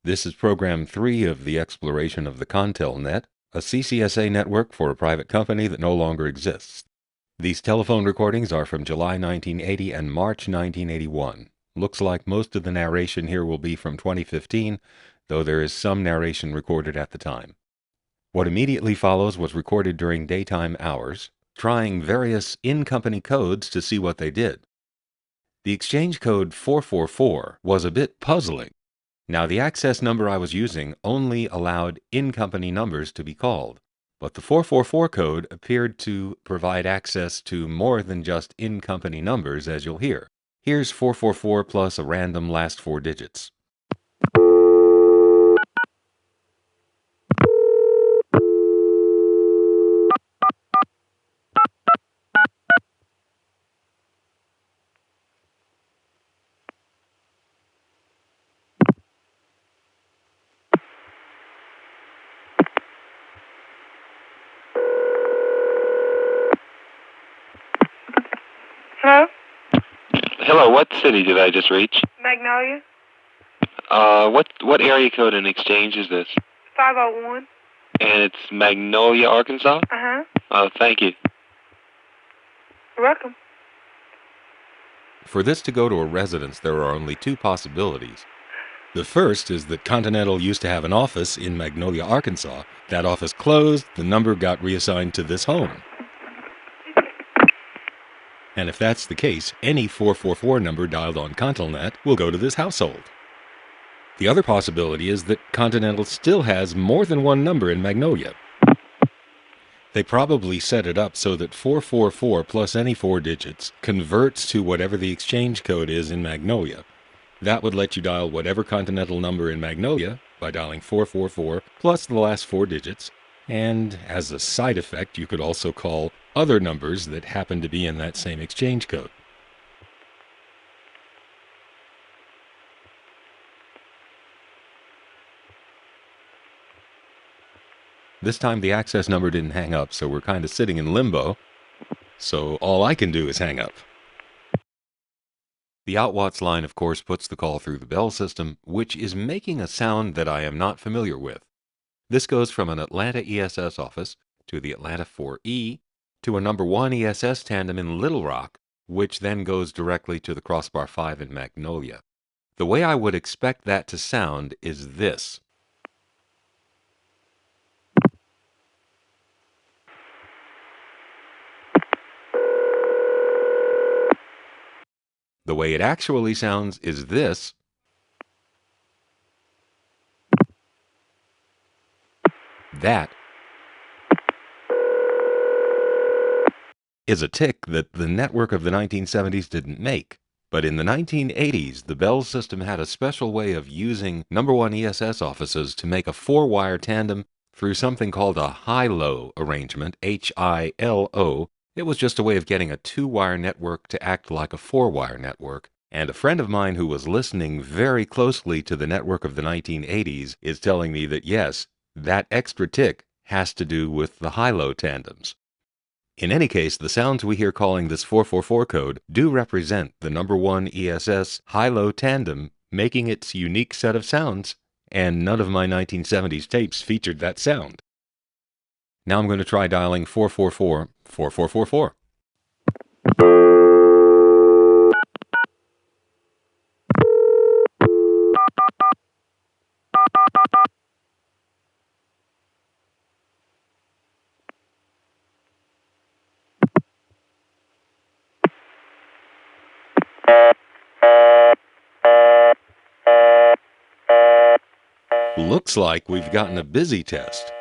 This is Program 3 of the exploration of the ConTelNet, a CCSA network for a private company that no longer exists. These telephone recordings are from July 1980 and March 1981. Looks like most of the narration here will be from 2015, though there is some narration recorded at the time. What immediately follows was recorded during daytime hours, trying various in-company codes to see what they did. The exchange code 444 was a bit puzzling. Now, the access number I was using only allowed in-company numbers to be called, but the 444 code appeared to provide access to more than just in-company numbers, as you'll hear. Here's 444 plus a random last 4 digits. Hello? Hello, what city did I just reach? Magnolia? What area code and exchange is this? 501. And it's Magnolia, Arkansas? Uh-huh. Oh, thank you. You're welcome. For this to go to a residence, there are only 2 possibilities. The first is that Continental used to have an office in Magnolia, Arkansas. That office closed, the number got reassigned to this home. And if that's the case, any 444 number dialed on ConTelNet will go to this household. The other possibility is that Continental still has more than one number in Magnolia. They probably set it up so that 444 plus any 4 digits converts to whatever the exchange code is in Magnolia. That would let you dial whatever Continental number in Magnolia by dialing 444 plus the last 4 digits, and as a side effect, you could also call other numbers that happen to be in that same exchange code. This time the access number didn't hang up, so we're kind of sitting in limbo. So all I can do is hang up. The Outwatts line, of course, puts the call through the Bell system, which is making a sound that I am not familiar with. This goes from an Atlanta ESS office to the Atlanta 4E to a number 1 ESS tandem in Little Rock, which then goes directly to the Crossbar 5 in Magnolia. The way I would expect that to sound is this. The way it actually sounds is this. That is a tick that the network of the 1970s didn't make. But in the 1980s, the Bell system had a special way of using number 1 ESS offices to make a 4-wire tandem through something called a high-low arrangement, H-I-L-O. It was just a way of getting a 2-wire network to act like a 4-wire network. And a friend of mine who was listening very closely to the network of the 1980s is telling me that yes, that extra tick has to do with the high-low tandems. In any case, the sounds we hear calling this 444 code do represent the number 1 ESS high-low tandem making its unique set of sounds, and none of my 1970s tapes featured that sound. Now I'm going to try dialing 444 4444. Looks like we've gotten a busy test.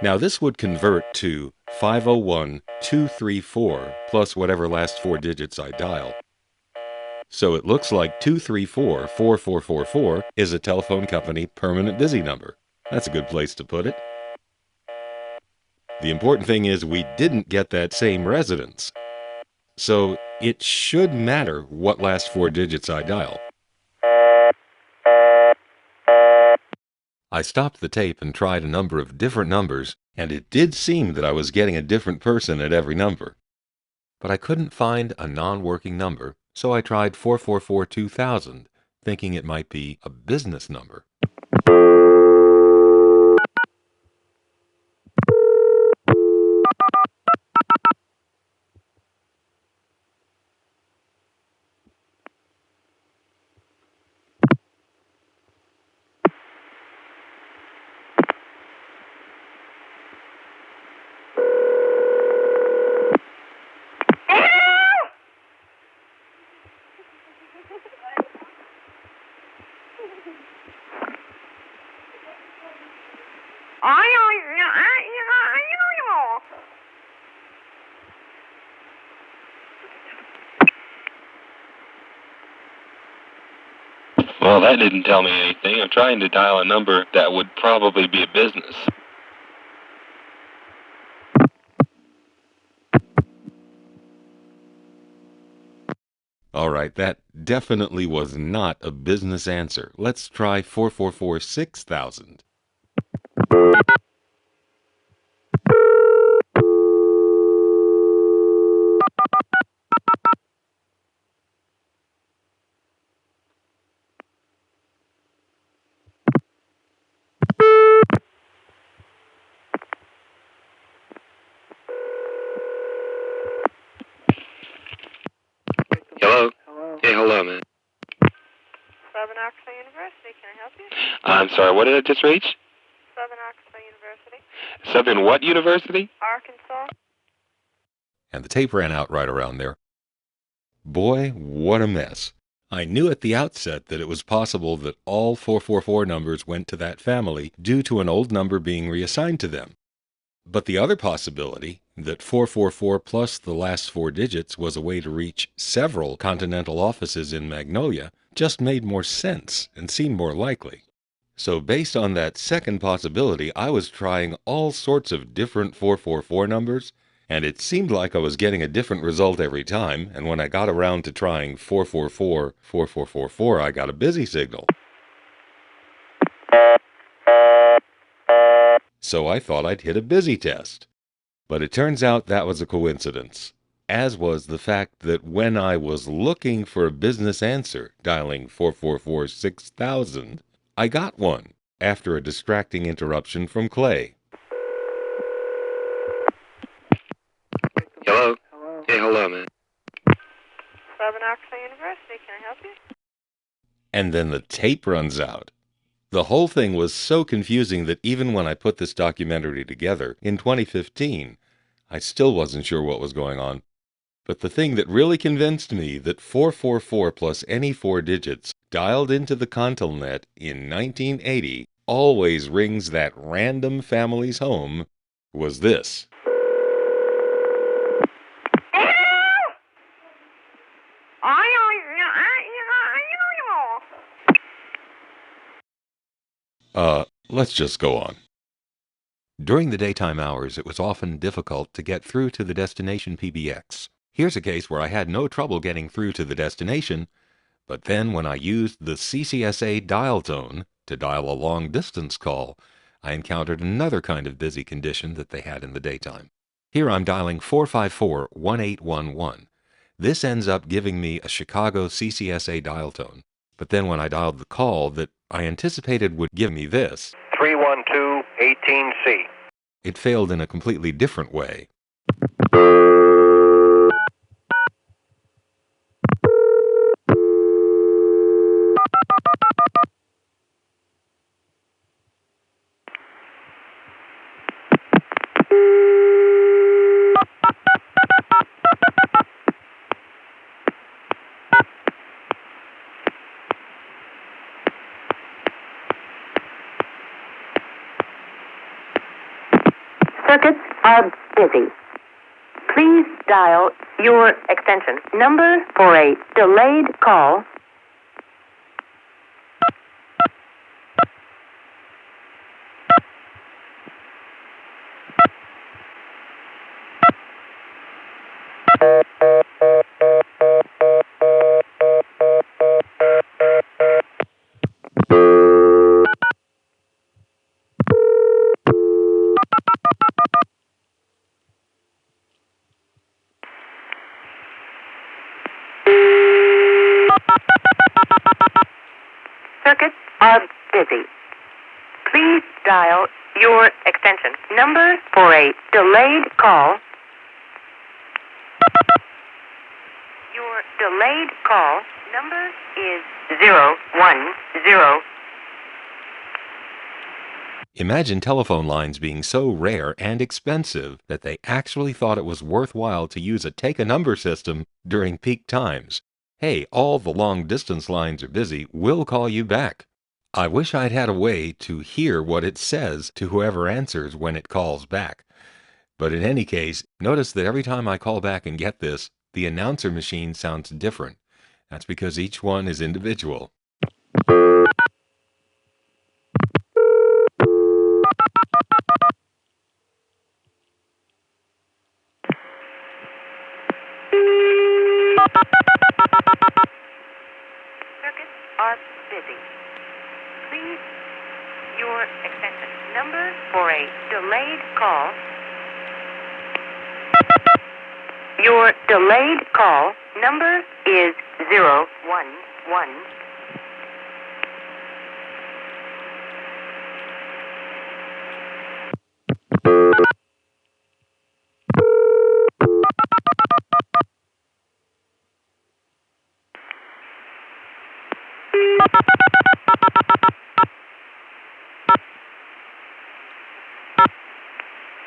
Now this would convert to 501-234 plus whatever last 4 digits I dial. So it looks like 234-4444 is a telephone company permanent busy number. That's a good place to put it. The important thing is we didn't get that same residence. So it should matter what last 4 digits I dial. I stopped the tape and tried a number of different numbers, and it did seem that I was getting a different person at every number. But I couldn't find a non-working number, so I tried 444-2000, thinking it might be a business number. Well, that didn't tell me anything. I'm trying to dial a number that would probably be a business. All right, that definitely was not a business answer. Let's try 444-6000. Hello? Hey, hello, man. Southern Arkansas University, can I help you? I'm sorry, what did I just reach? Southern Arkansas University. Southern what university? Arkansas. And the tape ran out right around there. Boy, what a mess. I knew at the outset that it was possible that all 444 numbers went to that family due to an old number being reassigned to them. But the other possibility, that 444 plus the last four digits was a way to reach several Continental offices in Magnolia, just made more sense and seemed more likely. So based on that second possibility, I was trying all sorts of different 444 numbers, and it seemed like I was getting a different result every time, and when I got around to trying 444-4444, I got a busy signal. So I thought I'd hit a busy test. But it turns out that was a coincidence, as was the fact that when I was looking for a business answer, dialing 444-6000, I got one after a distracting interruption from Clay. Hello? Hey, hello, man. Southern Arkansas University, can I help you? And then the tape runs out. The whole thing was so confusing that even when I put this documentary together in 2015, I still wasn't sure what was going on. But the thing that really convinced me that 444 plus any four digits dialed into the ConTelNet in 1980 always rings that random family's home was this. Let's just go on. During the daytime hours, it was often difficult to get through to the destination PBX. Here's a case where I had no trouble getting through to the destination, but then when I used the CCSA dial tone to dial a long-distance call, I encountered another kind of busy condition that they had in the daytime. Here I'm dialing 454-1811. This ends up giving me a Chicago CCSA dial tone. But then when I dialed the call that I anticipated would give me this, 312-18C. it failed in a completely different way. Circuits are busy. Please dial your extension number for a delayed call. circuits are busy. Please dial your extension. Number for a delayed call. Your delayed call number is 010. Imagine telephone lines being so rare and expensive that they actually thought it was worthwhile to use a take-a-number system during peak times. Hey, all the long-distance lines are busy. We'll call you back. I wish I'd had a way to hear what it says to whoever answers when it calls back. But in any case, notice that every time I call back and get this, the announcer machine sounds different. That's because each one is individual. Circuits are busy. Please your extension number for a delayed call. Your delayed call number is 011.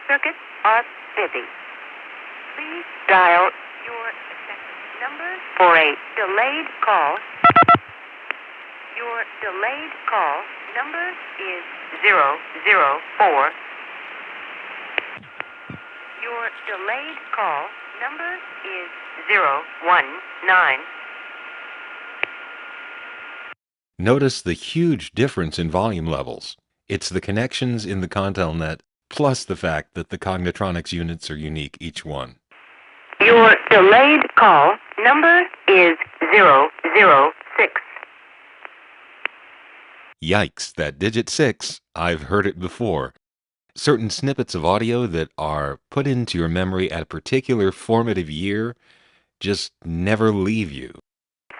Circuits are busy. Please dial your extension number for a delayed call. Your delayed call number is 004. Your delayed call number is 019. Notice the huge difference in volume levels. It's the connections in the ConTelNet plus the fact that the Cognitronics units are unique, each one. Your delayed call number is 006. Yikes, that digit 6, I've heard it before. Certain snippets of audio that are put into your memory at a particular formative year just never leave you.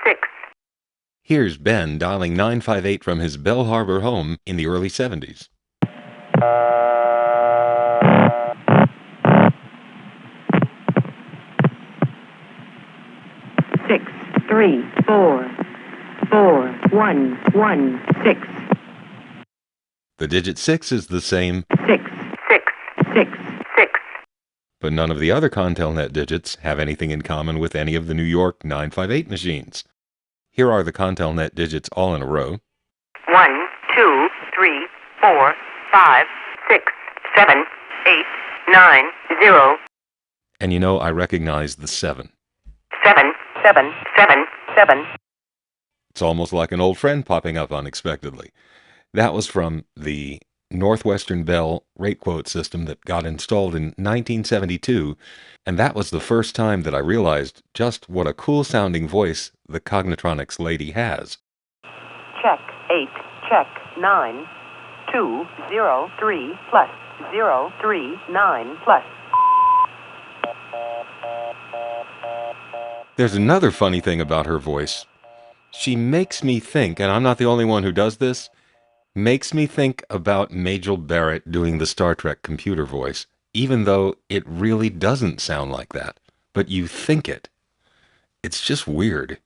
6. Here's Ben dialing 958 from his Bell Harbor home in the early 70s. 6344116. The digit 6 is the same, 666. but none of the other ConTelNet digits have anything in common with any of the New York 958 machines. Here are the ConTelNet digits all in a row. 1, 2, 3, 4, 5, 6, 7, 8, 9, 0. And you know, I recognize the 7. 7, 7, 7, 7. It's almost like an old friend popping up unexpectedly. That was from the Northwestern Bell rate quote system that got installed in 1972, and that was the first time that I realized just what a cool-sounding voice the Cognitronics lady has. Check 8, check 9, 203 plus 039 plus. There's another funny thing about her voice. She makes me think, and I'm not the only one who does this, makes me think about Majel Barrett doing the Star Trek computer voice, even though it really doesn't sound like that. But you think it. It's just weird.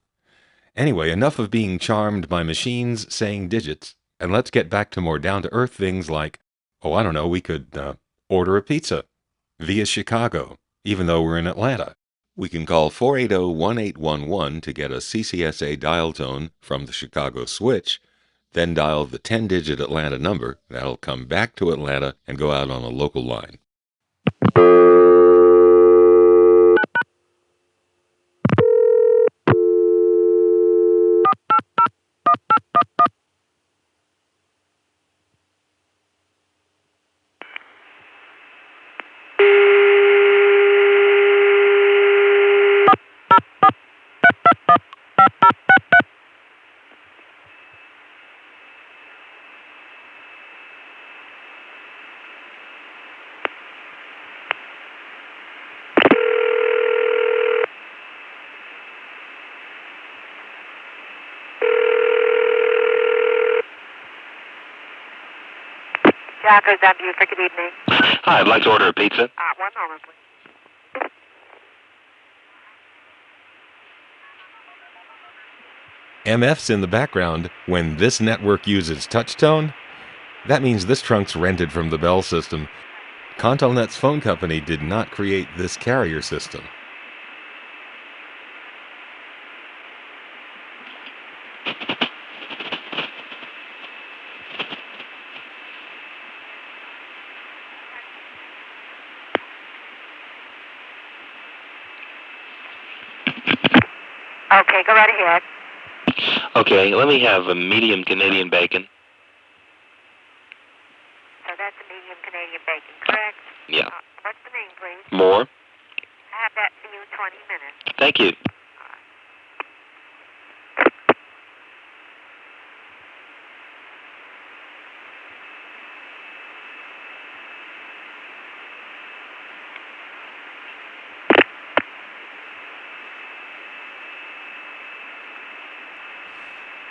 Anyway, enough of being charmed by machines saying digits, and let's get back to more down-to-earth things like, oh, I don't know, we could order a pizza via Chicago, even though we're in Atlanta. We can call 480-1811 to get a CCSA dial tone from the Chicago switch, then dial the 10-digit Atlanta number. That'll come back to Atlanta and go out on a local line. Chicago's on Buford. Good evening. Hi, I'd like to order a pizza. One moment, please. MF's in the background. When this network uses touchtone, that means this trunk's rented from the Bell system. ConTelNet's phone company did not create this carrier system. Okay, go right ahead. Okay, let me have a medium Canadian bacon. So that's a medium Canadian bacon, correct? Yeah. What's the name, please? More? I have that for you in 20 minutes. Thank you.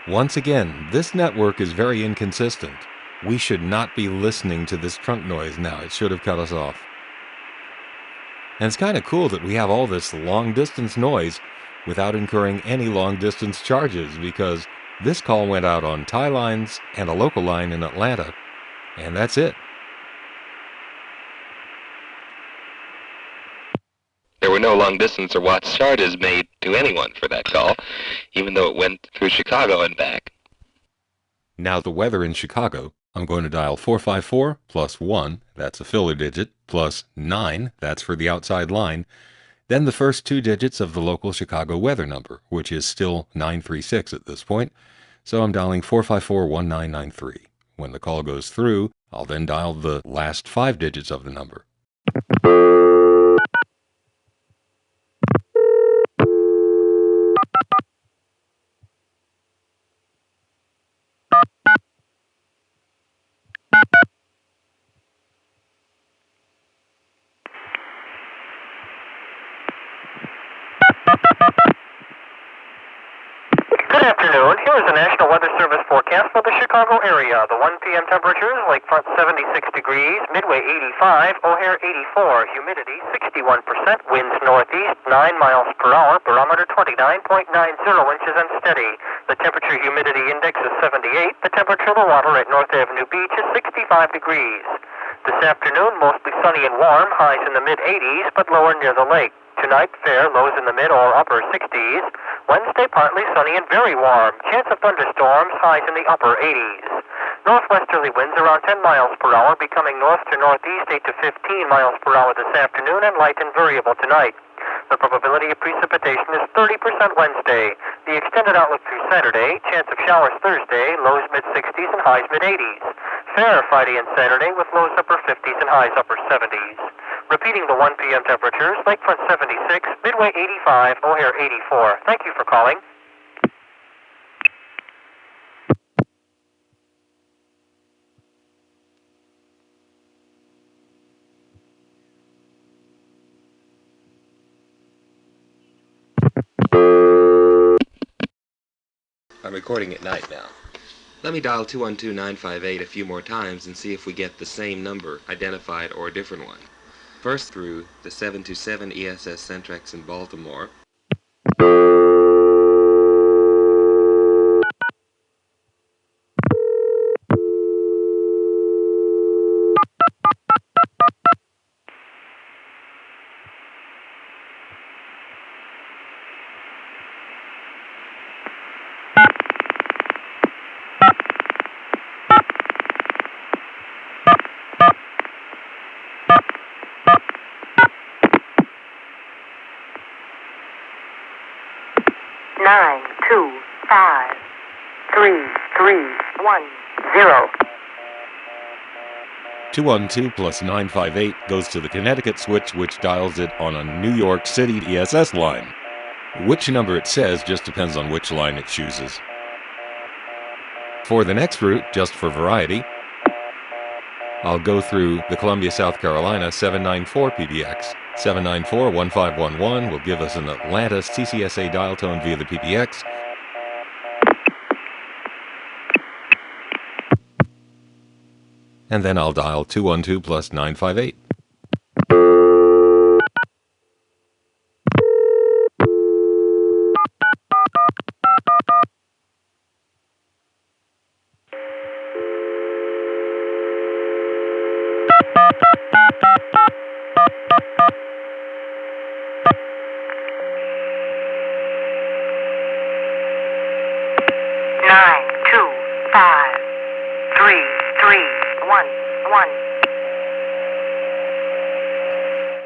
Once again, this network is very inconsistent. We should not be listening to this trunk noise now. It should have cut us off. And it's kind of cool that we have all this long-distance noise without incurring any long-distance charges, because this call went out on tie lines and a local line in Atlanta, and that's it. There were no long distance or watts charges made to anyone for that call, even though it went through Chicago and back. Now the weather in Chicago, I'm going to dial 454 plus 1, that's a filler digit, plus 9, that's for the outside line, then the first two digits of the local Chicago weather number, which is still 936 at this point, so I'm dialing 454-1993. When the call goes through, I'll then dial the last 5 digits of the number. Good afternoon. Here is the National Weather Service forecast for the Chicago area. The 1 p.m. temperatures, Lakefront 76 degrees, Midway 85, O'Hare 84, humidity 61%, winds northeast 9 miles per hour, barometer 29.90 inches and steady. The temperature humidity index is 78. The temperature of the water at North Avenue Beach is 65 degrees. This afternoon, mostly sunny and warm, highs in the mid-80s, but lower near the lake. Tonight, fair, lows in the mid or upper 60s. Wednesday, partly sunny and very warm. Chance of thunderstorms, highs in the upper 80s. Northwesterly winds around 10 miles per hour, becoming north to northeast 8 to 15 miles per hour this afternoon, and light and variable tonight. The probability of precipitation is 30% Wednesday. The extended outlook through Saturday, chance of showers Thursday, lows mid-60s and highs mid-80s. Fair Friday and Saturday with lows upper 50s and highs upper 70s. Repeating the 1 p.m. temperatures, Lakefront 76, Midway 85, O'Hare 84. Thank you for calling. I'm recording at night now. Let me dial 212-958 a few more times and see if we get the same number, identified or a different one. First through the 727 ESS Centrex in Baltimore. Nine, 2, 5, 3, 3, 1, 0. 212 plus 958 goes to the Connecticut switch, which dials it on a New York City ESS line. Which number it says just depends on which line it chooses. For the next route, just for variety, I'll go through the Columbia, South Carolina 794 PBX. 794-1511 will give us an Atlanta CCSA dial tone via the PBX. and then I'll dial 212 plus 958.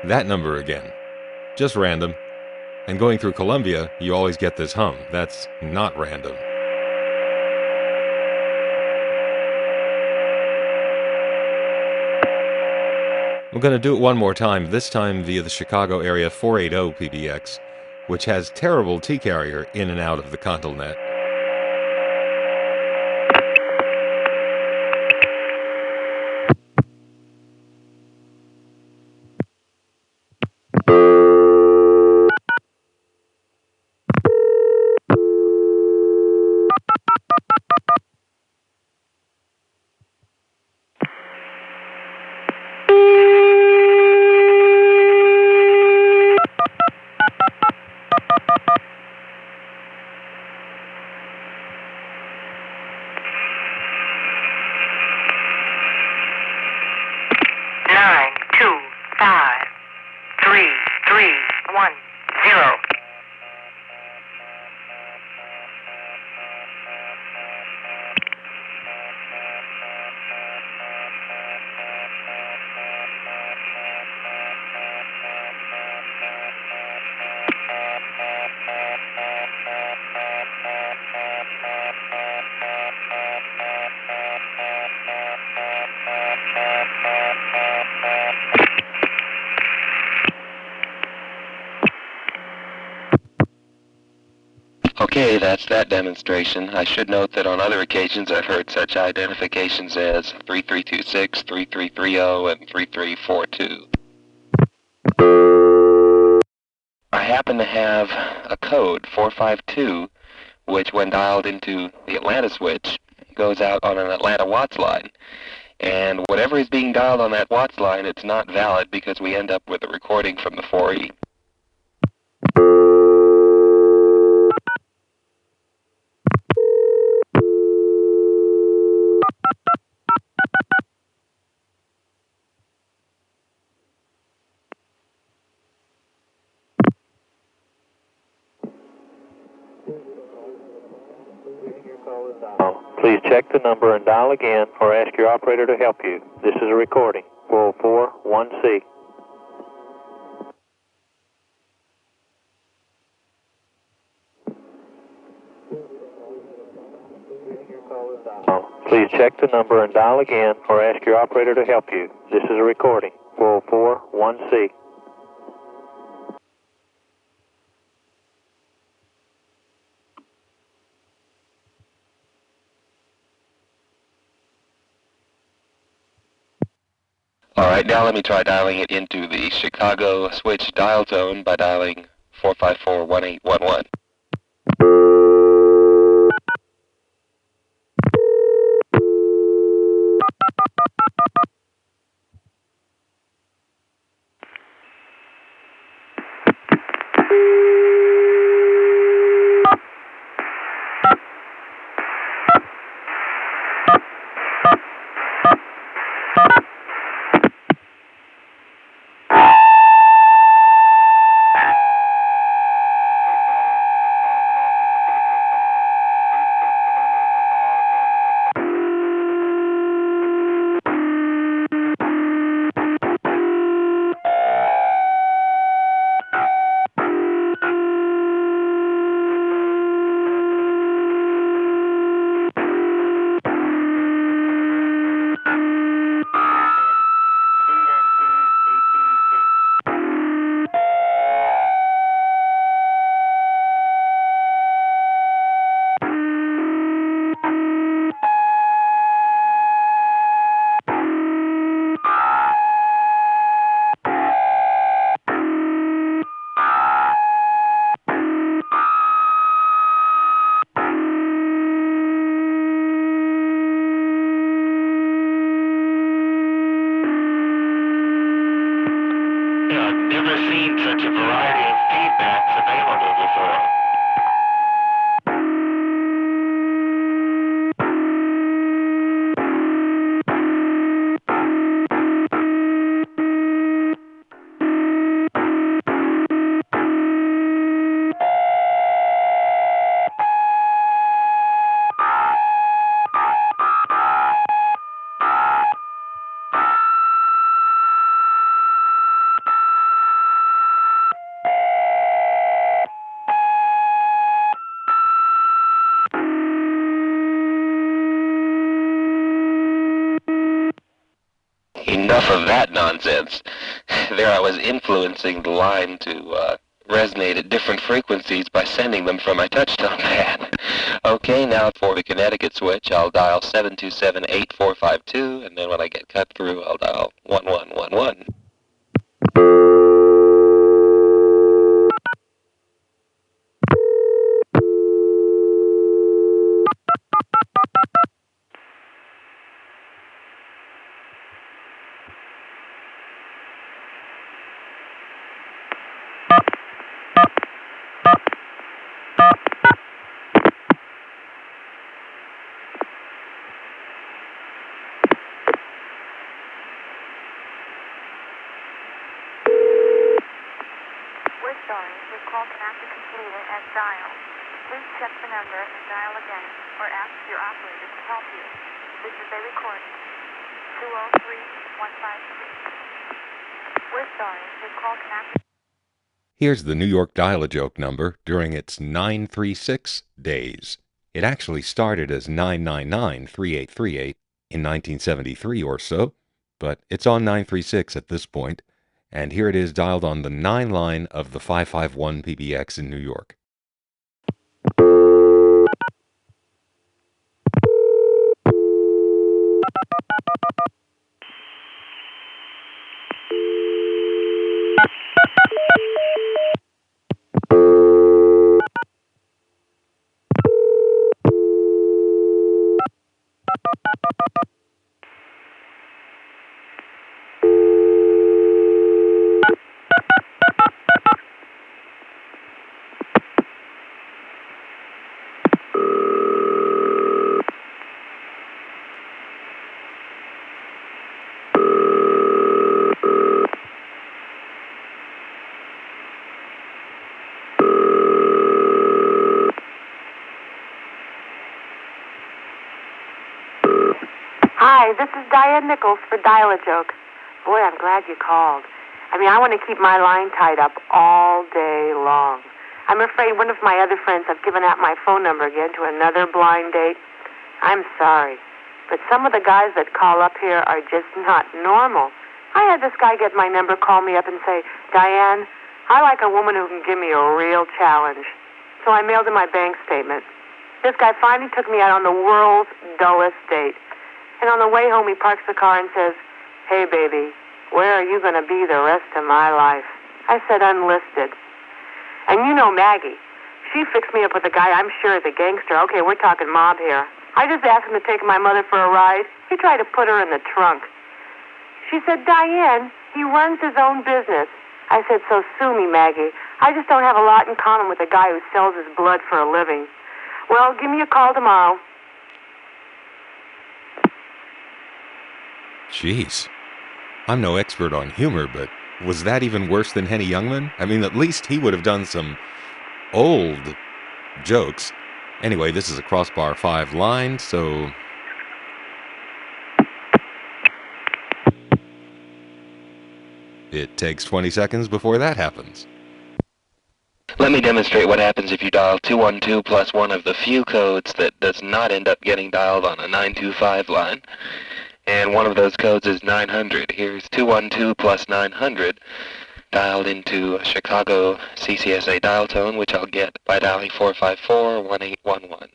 That number again. Just random. And going through Columbia, you always get this hum. That's not random. I'm going to do it one more time, this time via the Chicago area 480 PBX, which has terrible T-carrier in and out of the ConTelNet. Okay, that's that demonstration. I should note that on other occasions I've heard such identifications as 3326, 3330, and 3342. I happen to have a code, 452, which when dialed into the Atlanta switch goes out on an Atlanta Watts line. And whatever is being dialed on that Watts line, it's not valid because we end up with a recording from the 4E. Please check the number and dial again or ask your operator to help you. This is a recording. 4041C. Please check the number and dial again or ask your operator to help you. This is a recording. 4041C. Alright, now let me try dialing it into the Chicago switch dial zone by dialing 454-1811. enough of that nonsense. There I was influencing the line to resonate at different frequencies by sending them from my touchtone pad. Okay, now for the Connecticut switch, I'll dial 727-8452, and then when I get cut through, I'll dial 1111. We're sorry, your call cannot be completed as dialed. Please check the number and dial again, or ask your operator to help you. This is a recording. 203-153. We're sorry, your call cannot be... Here's the New York Dial-A-Joke number during its 936 days. It actually started as 999-3838 in 1973 or so, but it's on 936 at this point, and here it is dialed on the 9 line of the 551 PBX in New York. Hi, this is Diane Nichols for Dial-A-Joke. Boy, I'm glad you called. I want to keep my line tied up all day long. I'm afraid one of my other friends have given out my phone number again to another blind date. I'm sorry, but some of the guys that call up here are just not normal. I had this guy get my number, call me up and say, Diane, I like a woman who can give me a real challenge. So I mailed him my bank statement. This guy finally took me out on the world's dullest date. And on the way home, he parks the car and says, Hey, baby, where are you going to be the rest of my life? I said, unlisted. And you know Maggie. She fixed me up with a guy I'm sure is a gangster. Okay, we're talking mob here. I just asked him to take my mother for a ride. He tried to put her in the trunk. She said, Diane, he runs his own business. I said, so sue me, Maggie. I just don't have a lot in common with a guy who sells his blood for a living. Well, give me a call tomorrow. Jeez. I'm no expert on humor, but was that even worse than Henny Youngman? At least he would have done some old jokes. Anyway, this is a Crossbar 5 line, so... It takes 20 seconds before that happens. Let me demonstrate what happens if you dial 212 plus one of the few codes that does not end up getting dialed on a 925 line. And one of those codes is 900. Here's 212 plus 900 dialed into a Chicago CCSA dial tone, which I'll get by dialing 454-1811.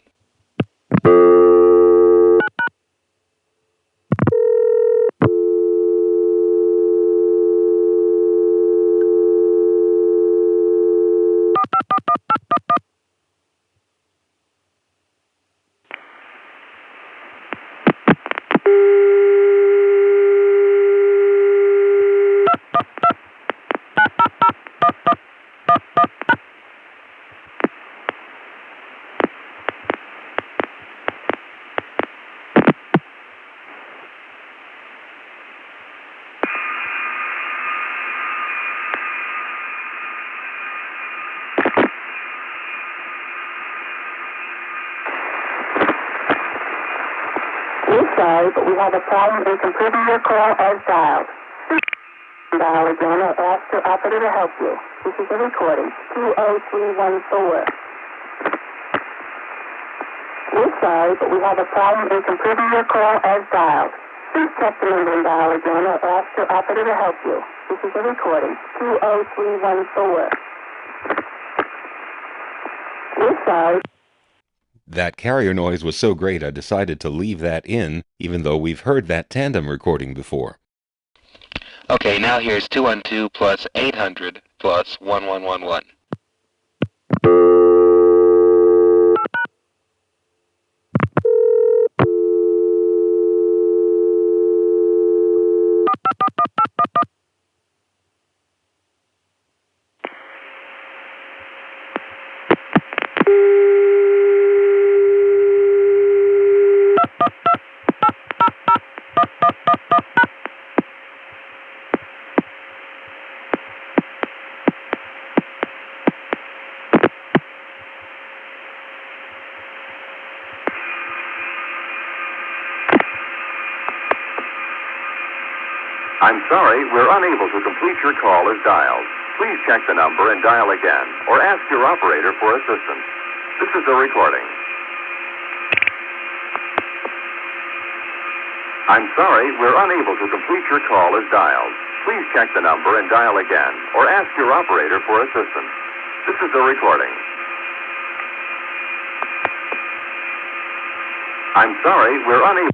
We're sorry, but we have a problem in completing your call as dialed. Dial again or ask your operator to help you. This is a recording. 20314. We're sorry, but we have a problem in completing your call as dialed. Please check the number and dial again or ask your operator to help you. This is a recording. 20314. We're sorry. That carrier noise was so great I decided to leave that in, even though we've heard that tandem recording before. Okay, now here's 212 plus 800 plus 1111. I'm sorry, we're unable to complete your call as dialed. Please check the number and dial again, or ask your operator for assistance. This is a recording. I'm sorry, we're unable to complete your call as dialed. Please check the number and dial again, or ask your operator for assistance. This is a recording. I'm sorry, we're unable...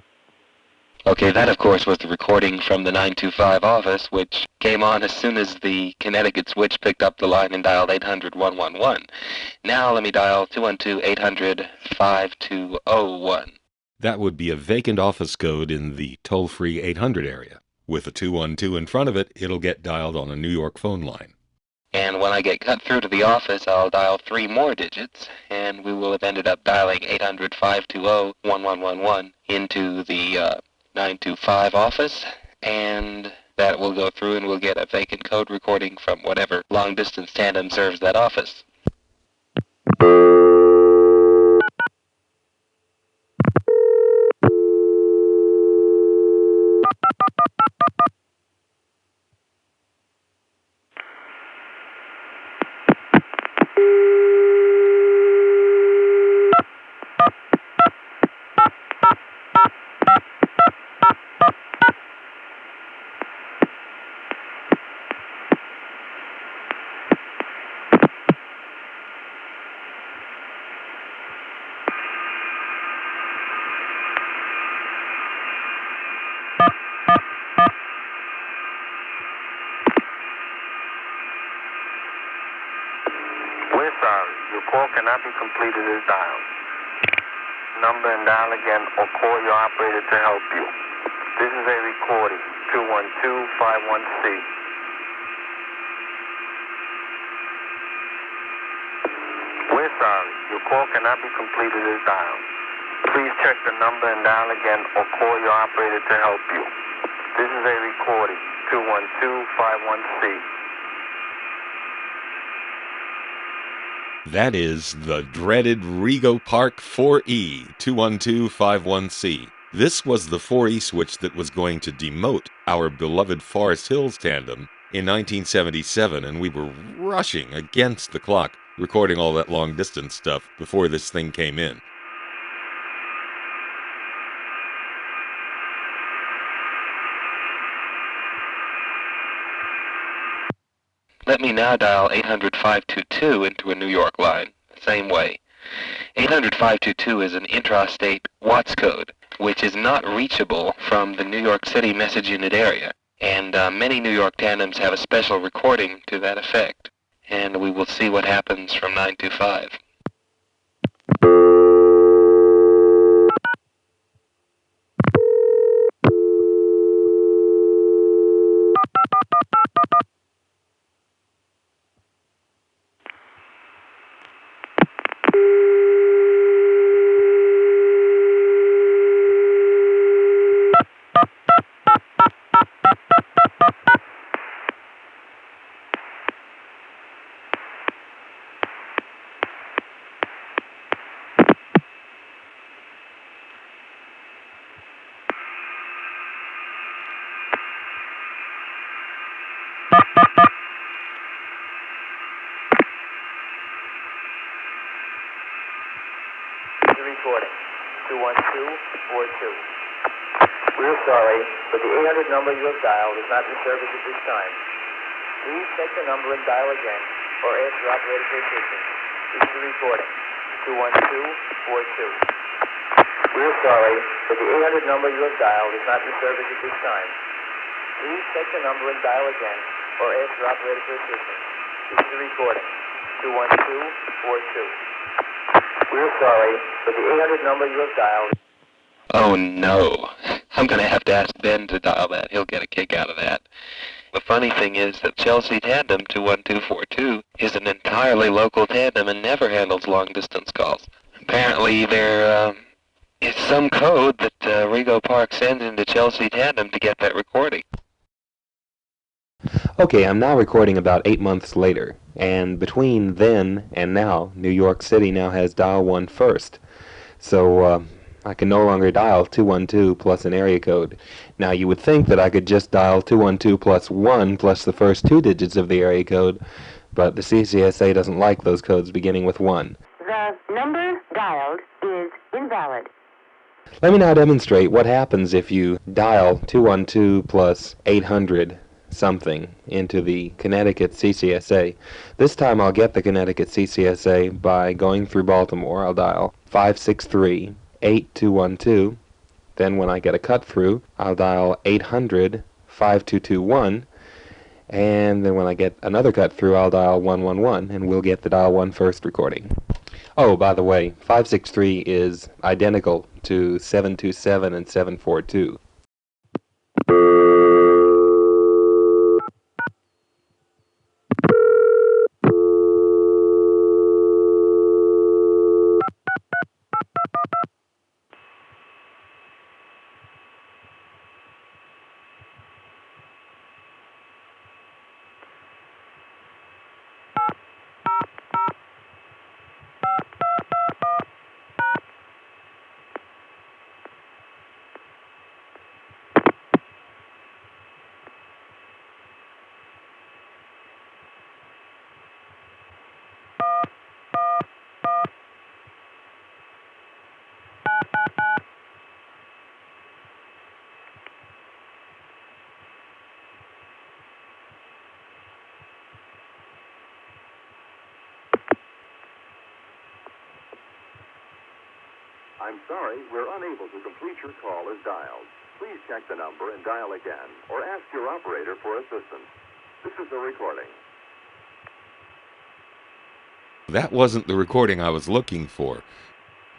Okay, that of course was the recording from the 925 office, which came on as soon as the Connecticut switch picked up the line and dialed 800-111. Now let me dial 212-800-5201. That would be a vacant office code in the toll-free 800 area. With a 212 in front of it, it'll get dialed on a New York phone line. And when I get cut through to the office, I'll dial 3 more digits, and we will have ended up dialing 800-520-1111 into the 925 office, and that will go through and we'll get a vacant code recording from whatever long-distance tandem serves that office. We're sorry. Your call cannot be completed as dialed. Number and dial again or call your operator to help you. This is a recording. 212-51C. We're sorry. Your call cannot be completed as dialed. Please check the number and dial again or call your operator to help you. This is a recording. 212-51C. That is the dreaded Rego Park 4E 21251C. This was the 4E switch that was going to demote our beloved Forest Hills tandem in 1977, and we were rushing against the clock, recording all that long-distance stuff before this thing came in. Let me now dial 800-522 into a New York line, same way. 800-522 is an intrastate Watts code, which is not reachable from the New York City message unit area. And many New York tandems have a special recording to that effect. And we will see what happens from 925. Recording. 212-42. We're sorry, but the 800 number you have dialed is not in service at this time. Please check the number and dial again, or ask your operator for assistance. This is a recording. 21242. We're sorry, but the 800 number you have dialed is not in service at this time. Please check the number and dial again, or ask your operator for assistance. This is a recording. 21242. We're sorry, but the 800 number you have dialed... Oh no. I'm going to have to ask Ben to dial that. He'll get a kick out of that. The funny thing is that Chelsea Tandem 21242 is an entirely local tandem and never handles long-distance calls. Apparently there is some code that Rego Park sends into Chelsea Tandem to get that recording. Okay, I'm now recording about 8 months later, and between then and now, New York City now has dial 1 first. So I can no longer dial 212 plus an area code. Now you would think that I could just dial 212 plus 1 plus the first 2 digits of the area code, but the CCSA doesn't like those codes beginning with 1. The number dialed is invalid. Let me now demonstrate what happens if you dial 212 plus 800 something into the Connecticut CCSA. This time I'll get the Connecticut CCSA by going through Baltimore. I'll dial 563-8212. Then when I get a cut through, I'll dial 800-5221. And then when I get another cut through, I'll dial 111, and we'll get the dial 1 first recording. Oh, by the way, 563 is identical to 727 and 742. I'm sorry, we're unable to complete your call as dialed. Please check the number and dial again, or ask your operator for assistance. This is a recording. That wasn't the recording I was looking for.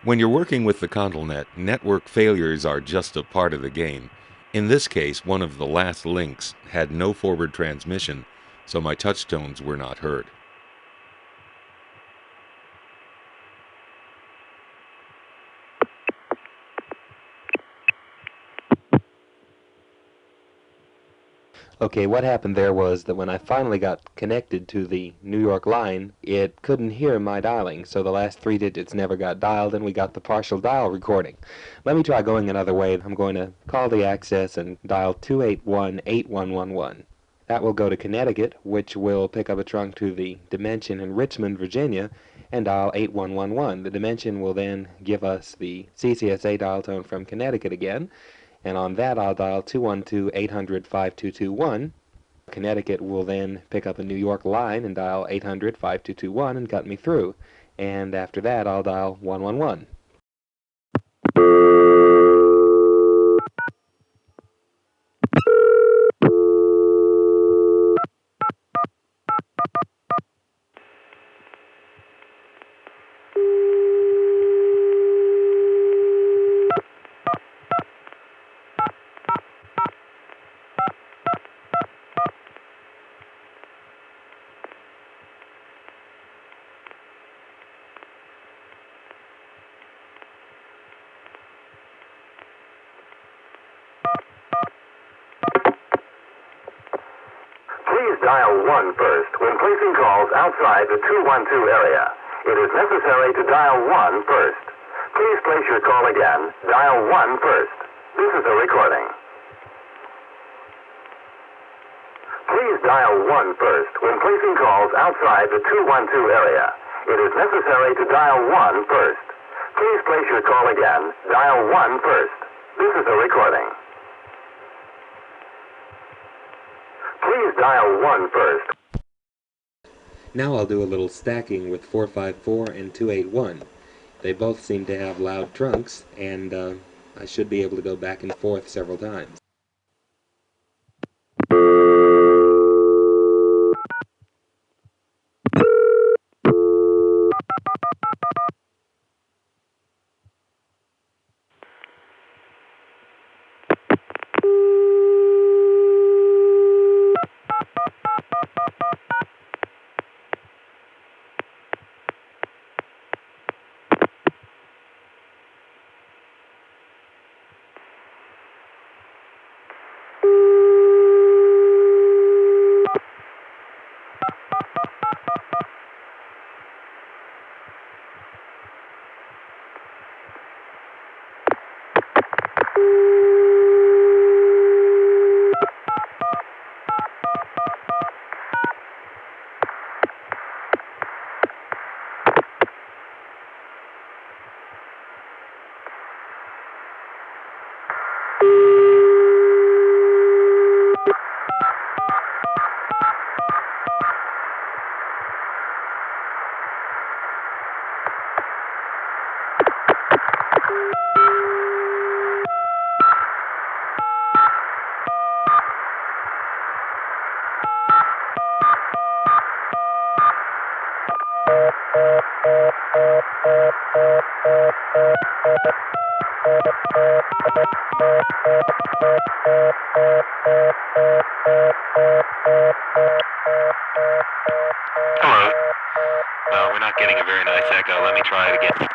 When you're working with the ConTelNet, network failures are just a part of the game. In this case, one of the last links had no forward transmission, so my touchtones were not heard. Okay, what happened there was that when I finally got connected to the New York line, it couldn't hear my dialing, so the last 3 digits never got dialed, and we got the partial dial recording. Let me try going another way. I'm going to call the access and dial 281-8111. That will go to Connecticut, which will pick up a trunk to the Dimension in Richmond, Virginia, and dial 8111. The Dimension will then give us the CCSA dial tone from Connecticut again, and on that I'll dial 212-800-5221. Connecticut will then pick up a New York line and dial 800-5221 and cut me through. And after that I'll dial 111. Dial 1 first when placing calls outside the 212 area. It is necessary to dial 1 first. Please place your call again. Dial 1 first. This is a recording. Please dial 1 first when placing calls outside the 212 area. It is necessary to dial 1 first. Please place your call again. Dial 1 first. This is a recording. dial 1 first. Now I'll do a little stacking with 454 and 281. They both seem to have loud trunks, and I should be able to go back and forth several times. Hello. We're not getting a very nice echo. Let me try it again.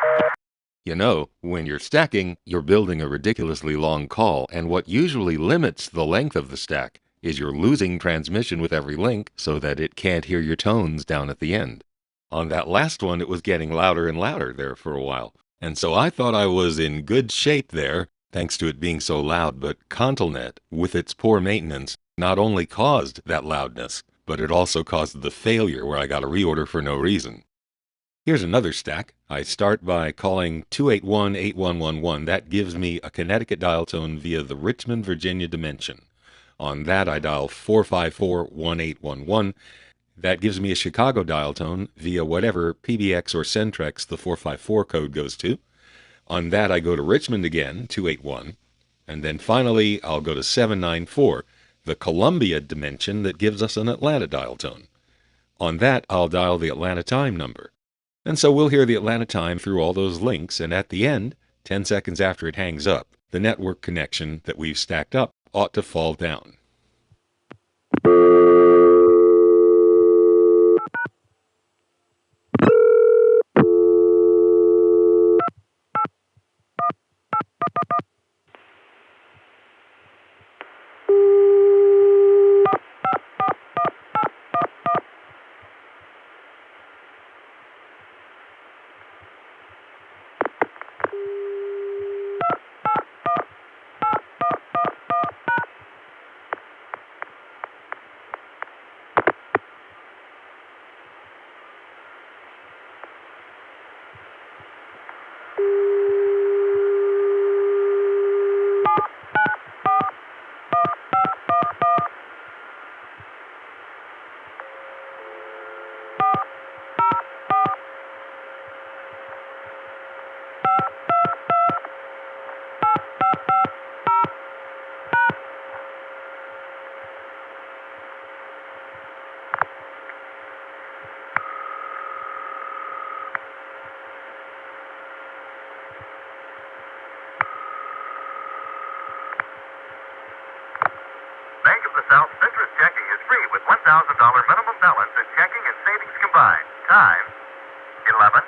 You know, when you're stacking, you're building a ridiculously long call, and what usually limits the length of the stack is you're losing transmission with every link so that it can't hear your tones down at the end. On that last one, it was getting louder and louder there for a while, and so I thought I was in good shape there, thanks to it being so loud, but ConTelNet, with its poor maintenance, not only caused that loudness, but it also caused the failure where I got a reorder for no reason. Here's another stack. I start by calling 281-8111. That gives me a Connecticut dial tone via the Richmond, Virginia dimension. On that, I dial 454-1811. That gives me a Chicago dial tone via whatever PBX or Centrex the 454 code goes to. On that, I go to Richmond again, 281. And then finally, I'll go to 794, the Columbia dimension that gives us an Atlanta dial tone. On that, I'll dial the Atlanta time number. And so we'll hear the Atlanta time through all those links, and at the end, 10 seconds after it hangs up, the network connection that we've stacked up ought to fall down. Bank of the South interest checking is free with $1,000 minimum balance in checking and savings combined. Time, 11:35.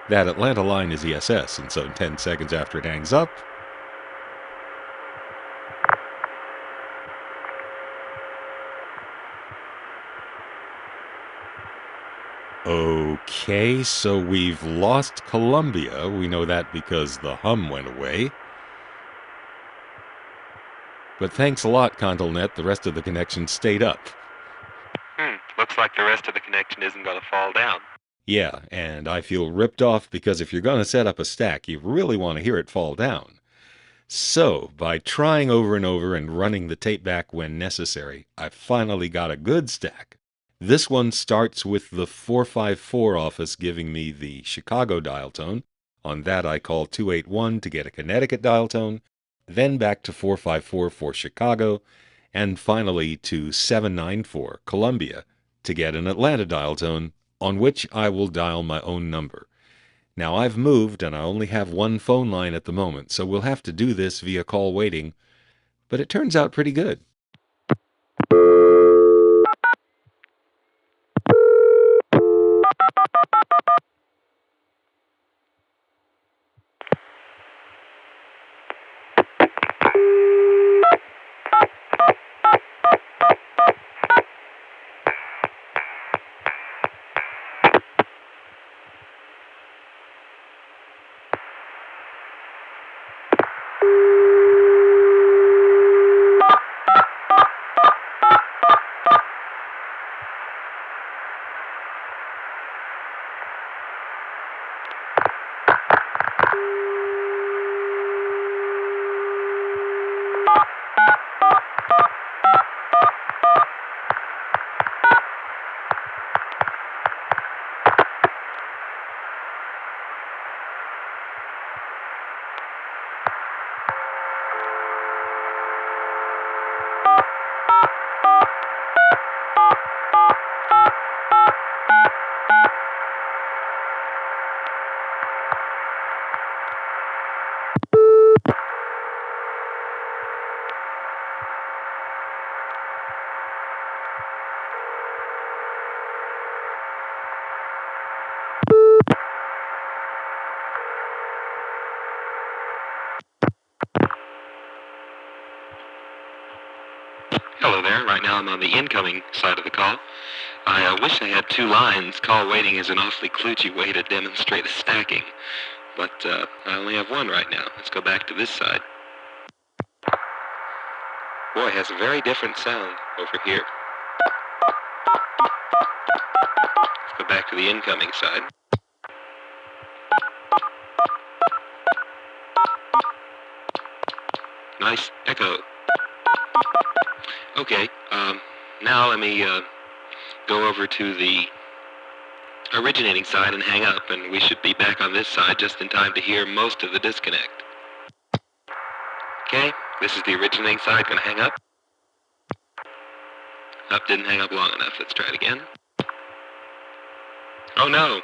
That Atlanta line is ESS, and so 10 seconds after it hangs up, okay, so we've lost Columbia. We know that because the hum went away. But thanks a lot, ConTelNet. The rest of the connection stayed up. Looks like the rest of the connection isn't going to fall down. Yeah, and I feel ripped off because if you're going to set up a stack, you really want to hear it fall down. So, by trying over and over and running the tape back when necessary, I finally got a good stack. This one starts with the 454 office giving me the Chicago dial tone. On that I call 281 to get a Connecticut dial tone, then back to 454 for Chicago, and finally to 794 Columbia to get an Atlanta dial tone, on which I will dial my own number. Now I've moved and I only have one phone line at the moment, so we'll have to do this via call waiting, but it turns out pretty good. Hello there. Right now I'm on the incoming side of the call. I wish I had two lines. Call waiting is an awfully kludgy way to demonstrate a stacking. But I only have one right now. Let's go back to this side. Boy, it has a very different sound over here. Let's go back to the incoming side. Nice echo. Okay, now let me go over to the originating side and hang up, and we should be back on this side just in time to hear most of the disconnect. Okay, this is the originating side. Gonna hang up. Up, didn't hang up long enough. Let's try it again. Oh no!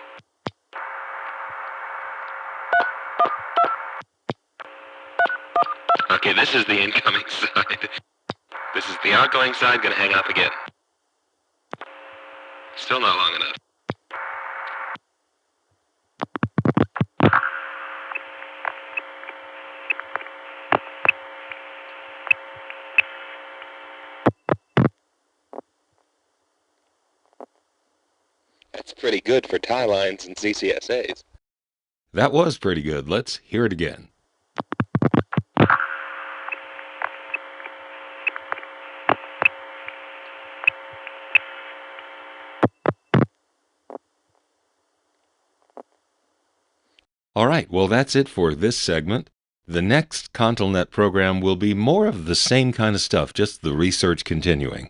Okay, this is the incoming side. This is the outgoing side. Gonna hang up again. Still not long enough. That's pretty good for tie lines and CCSAs. That was pretty good. Let's hear it again. All right, well, that's it for this segment. The next ConTelNet program will be more of the same kind of stuff, just the research continuing.